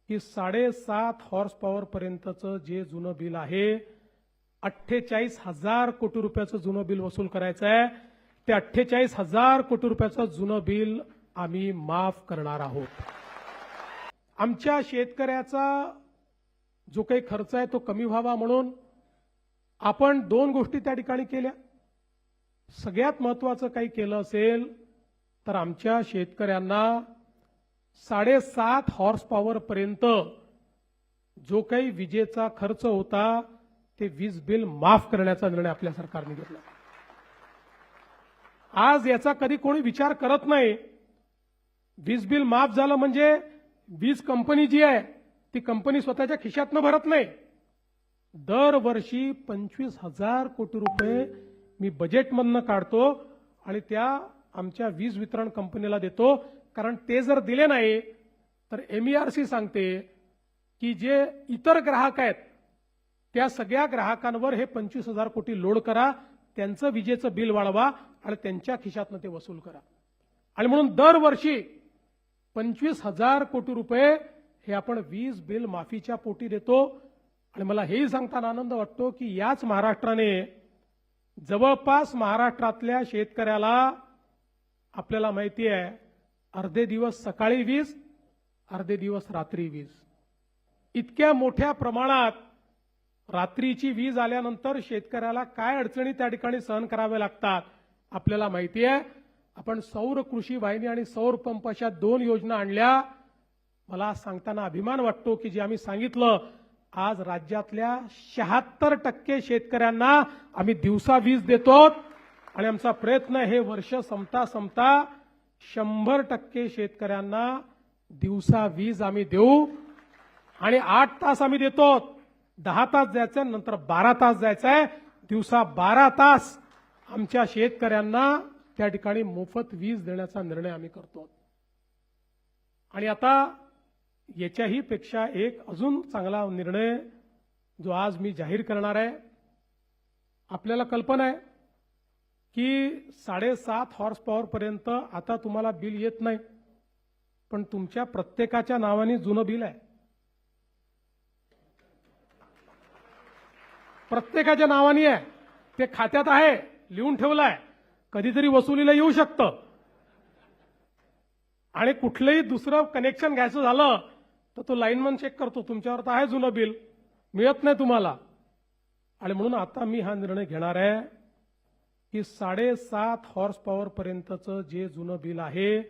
की 7.5 horse power पर्यंतचं जे जुनं बिल आहे 48,000 कोटी रुपयाचं जुनं बिल वसूल करायचं आहे. ते 48,000 कोटी रुपयाचं जुनं बिल आम्ही माफ करणार आहोत. आमच्या शेतकऱ्याचा जो काही खर्च आहे तो कमी व्हावा म्हणून आपण दोन गोष्टी त्या ठिकाणी केल्या. सगळ्यात महत्त्वाचं काही केलं असेल तर आमच्या शेतकऱ्यांना 7.5 हॉर्स पॉवर पर्यंत जो काही विजेचा खर्च होता ते वीज बिल माफ करण्याचा निर्णय आपल्या सरकारने घेतला. आज याचा कधी कोणी विचार करत नाही. वीज बिल माफ झालं म्हणजे वीज कंपनी जी आहे ती कंपनी स्वतःच्या खिशातनं भरत नाही. दरवर्षी 25,000 कोटी रुपये मी बजेटमधनं काढतो आणि त्या आमच्या वीज वितरण कंपनीला देतो. कारण ते जर दिले नाही तर MERC सांगते की जे इतर ग्राहक आहेत त्या सगळ्या ग्राहकांवर हे 25,000 कोटी लोड करा, त्यांचं विजेचं बिल वाढवा आणि त्यांच्या खिशातनं ते वसूल करा. आणि म्हणून दरवर्षी 25,000 कोटी रुपये हे आपण वीज बिल माफीच्या पोटी देतो. आणि मला हेही सांगताना आनंद वाटतो की याच महाराष्ट्राने जवळपास महाराष्ट्रातल्या शेतकऱ्याला आपल्याला माहिती आहे अर्धे दिवस सकाळी वीज, अर्धे दिवस रात्री वीज, इतक्या मोठ्या प्रमाणात रात्रीची वीज आल्यानंतर शेतकऱ्याला काय अडचणी त्या ठिकाणी सहन कराव्या लागतात आपल्याला माहिती आहे. आपण सौर कृषी वाहिनी आणि सौर पंप अशा 2 योजना आणल्या. मला सांगताना अभिमान वाटतो की जे आम्ही सांगितलं आज राज्यातल्या 76% शेतकऱ्यांना आम्ही दिवसा वीज देतो आणि आमचा प्रयत्न हे वर्ष संपता 100% शेतकऱ्यांना दिवसा वीज आम्ही देऊ. आणि 8 तास आम्ही देतो. 10 तास जायचं नंतर 12 तास जायचंय. दिवसा 12 तास आमच्या शेतकऱ्यांना त्या ठिकाणी मोफत वीज देण्याचा निर्णय आम्ही करतो. आणि आता याच्याही पेक्षा एक अजून चांगला निर्णय जो आज मी जाहीर करणार आहे. आपल्याला कल्पना आहे की 7.5 हॉर्स पॉवर पर्यंत आता तुम्हाला बिल येत नाही, पण तुमच्या प्रत्येकाच्या नावाने जुनं बिल आहे. प्रत्येकाच्या नावाने आहे, ते खात्यात आहे, लिहून ठेवलं आहे. कधीतरी वसुलीला येऊ शकतं आणि कुठलंही दुसरं कनेक्शन घ्यायचं झालं तर तो लाईनमन चेक करतो तुमच्यावर तर आहे जुनं बिल, मिळत नाही तुम्हाला. आणि म्हणून आता मी हा निर्णय घेणार आहे की 7.5 हॉर्स पॉवर पर्यंतचं जे जुनं बिल आहे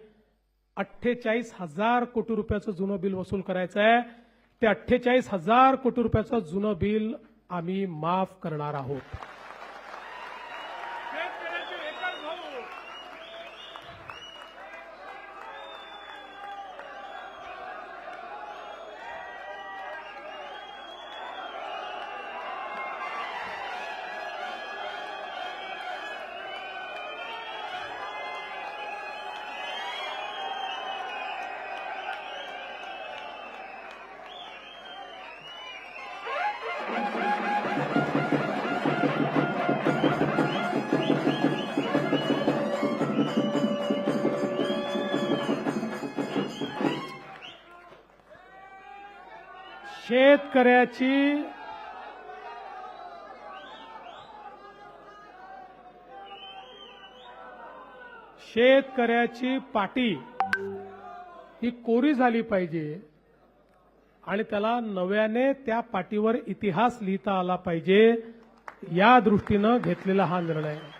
48,000 कोटी रुपयाचं जुनं बिल वसूल करायचं आहे. ते 48,000 कोटी रुपयाचं जुनं बिल आम्ही माफ करणार आहोत. शेतकऱ्याची पाटी ही कोरी झाली पाहिजे आणि त्याला नव्याने त्या पाटीवर इतिहास लिहिता आला पाहिजे, या दृष्टीनं घेतलेला हा निर्णय आहे.